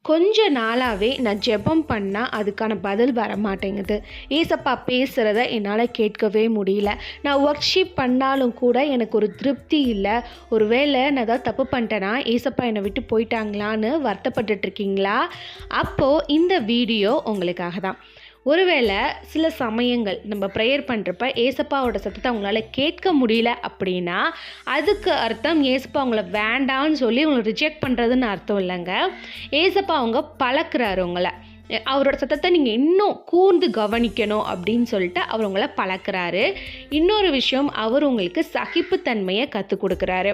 கொஞ்ச நாளாகவே நான் ஜெபம் பண்ணால் அதுக்கான பதில் வர மாட்டேங்குது. ஏசப்பா பேசுகிறத என்னால் கேட்கவே முடியல. நான் ஒர்க்ஷிப் பண்ணாலும் கூட எனக்கு ஒரு திருப்தி இல்லை. ஒரு வேளை நான் ஏதாவது தப்பு பண்ணிட்டேன்னா ஏசப்பா என்னை விட்டு போயிட்டாங்களான்னு வருத்தப்பட்டுட்ருக்கீங்களா? அப்போது இந்த வீடியோ உங்களுக்காக தான். ஒருவேளை சில சமயங்கள் நம்ம ப்ரேயர் பண்ணுறப்ப ஏசப்பாவோட சத்தத்தை அவங்களால கேட்க முடியல அப்படின்னா அதுக்கு அர்த்தம் ஏசப்பா அவங்கள வேண்டான்னு சொல்லி அவங்களை ரிஜெக்ட் பண்ணுறதுன்னு அர்த்தம் இல்லைங்க. ஏசப்பா அவங்க பழக்கிறாரு உங்களை. அவரோட சத்தத்தை நீங்கள் இன்னும் கூர்ந்து கவனிக்கணும் அப்படின்னு சொல்லிட்டு அவர் உங்களை பழக்கிறாரு. இன்னொரு விஷயம், அவர் உங்களுக்கு சகிப்புத்தன்மையை கற்றுக் கொடுக்குறாரு.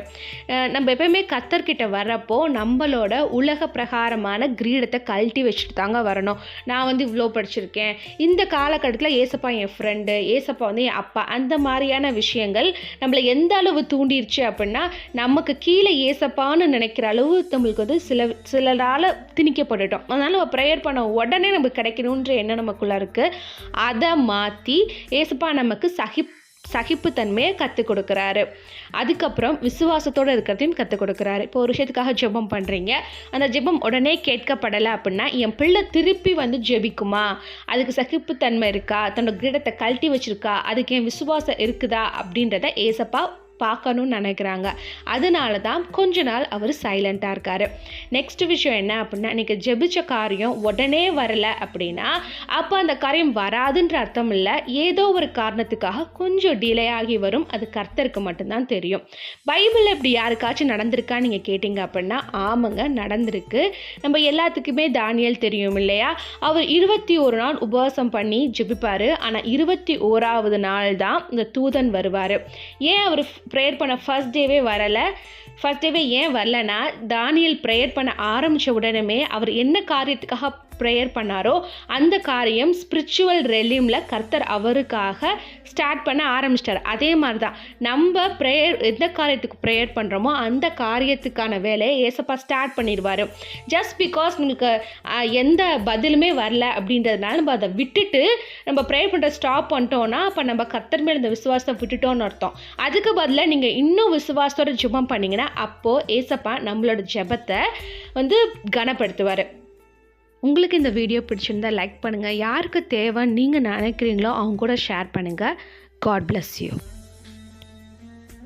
நம்ம எப்பயுமே கர்த்தர்கிட்ட வர்றப்போ நம்மளோட உலக பிரகாரமான கிரீடத்தை கழட்டி வச்சுட்டு தாங்க வரணும். நான் இவ்வளோ படிச்சிருக்கேன், இந்த காலகட்டத்தில் ஏசப்பா என் ஃப்ரெண்டு, ஏசப்பா என் அப்பா, அந்த மாதிரியான விஷயங்கள் நம்மளை எந்த அளவு தூண்டிருச்சு அப்படின்னா நமக்கு கீழே ஏசப்பான்னு நினைக்கிற அளவு நம்மளுக்கு சிலரால் திணிக்கப்பட்டுட்டோம். அதனால் நம்ம ப்ரேயர் பண்ண உடனே நமக்கு கிடைக்கணுன்ற எண்ணம் நமக்குள்ளே இருக்குது. அதை மாற்றி ஏசப்பா நமக்கு சகிப்புத்தன்மையை கற்றுக் கொடுக்குறாரு. அதுக்கப்புறம் விசுவாசத்தோடு இருக்கிறதையும் கற்றுக் கொடுக்குறாரு. இப்போ ஒரு விஷயத்துக்காக ஜெபம் பண்ணுறீங்க, அந்த ஜெபம் உடனே கேட்கப்படலை அப்படின்னா என் பிள்ளை திருப்பி ஜெபிக்குமா, அதுக்கு சகிப்புத்தன்மை இருக்கா, தன்னோட கிரீடத்தை கழட்டி வச்சுருக்கா, அதுக்கு என் விசுவாசம் இருக்குதா அப்படின்றத ஏசப்பா பார்க்கணும்னு நினைக்கிறாங்க. அதனால தான் கொஞ்ச நாள் அவர் சைலண்ட்டாக இருக்கார். நெக்ஸ்ட் விஷயம் என்ன அப்படின்னா, நீங்கள் ஜெபிச்ச காரியம் உடனே வரலை அப்படின்னா அப்போ அந்த காரியம் வராதுன்ற அர்த்தம் இல்லை. ஏதோ ஒரு காரணத்துக்காக கொஞ்சம் டிலே ஆகி வரும். அது கர்த்தருக்கு மட்டும்தான் தெரியும். பைபிளில் இப்படி யாருக்காச்சும் நடந்திருக்கான்னு நீங்கள் கேட்டிங்க அப்படின்னா ஆமாங்க, நடந்திருக்கு. நம்ம எல்லாத்துக்குமே தானியேல் தெரியும் இல்லையா? அவர் 21 நாள் உபவாசம் பண்ணி ஜெபிப்பார். ஆனால் 21வது நாள் தான் இந்த தூதன் வருவார். ஏன் அவர் ப்ரேயர் பண்ண ஃபர்ஸ்ட் டேவே வரலை? ஃபர்ஸ்ட் டேவே ஏன் வரலன்னா, தானியேல் ப்ரேயர் பண்ண ஆரம்பித்த உடனே அவர் என்ன காரியத்துக்காக ப்ரேயர் பண்ணாரோ அந்த காரியம் ஸ்பிரிச்சுவல் ரெலியமில் கர்த்தர் அவருக்காக ஸ்டார்ட் பண்ண ஆரம்பிச்சிட்டார். அதே மாதிரி தான் நம்ம எந்த காரியத்துக்கு ப்ரேயர் பண்ணுறோமோ அந்த காரியத்துக்கான வேலையை ஏசப்பா ஸ்டார்ட் பண்ணிடுவார். ஜஸ்ட் பிகாஸ் நமக்கு எந்த பதிலுமே வரல அப்படின்றதுனால நம்ம அதை விட்டுட்டு நம்ம ப்ரேயர் பண்ணுற ஸ்டாப் பண்ணிட்டோன்னா அப்போ நம்ம கர்த்தர் மேலே இந்த விசுவாசத்தை விட்டுட்டோன்னு அர்த்தம். அதுக்கு பதிலாக நீங்கள் இன்னும் விசுவாசத்தோட ஜெபம் பண்ணிங்கன்னா அப்போது ஏசப்பா நம்மளோட ஜெபத்தை கனப்படுத்துவார். உங்களுக்கு இந்த வீடியோ பிடிச்சிருந்தால் லைக் பண்ணுங்கள். யாருக்கு தேவைன்னு நீங்கள் நினைக்கிறீங்களோ அவங்க கூட ஷேர் பண்ணுங்கள். God bless you.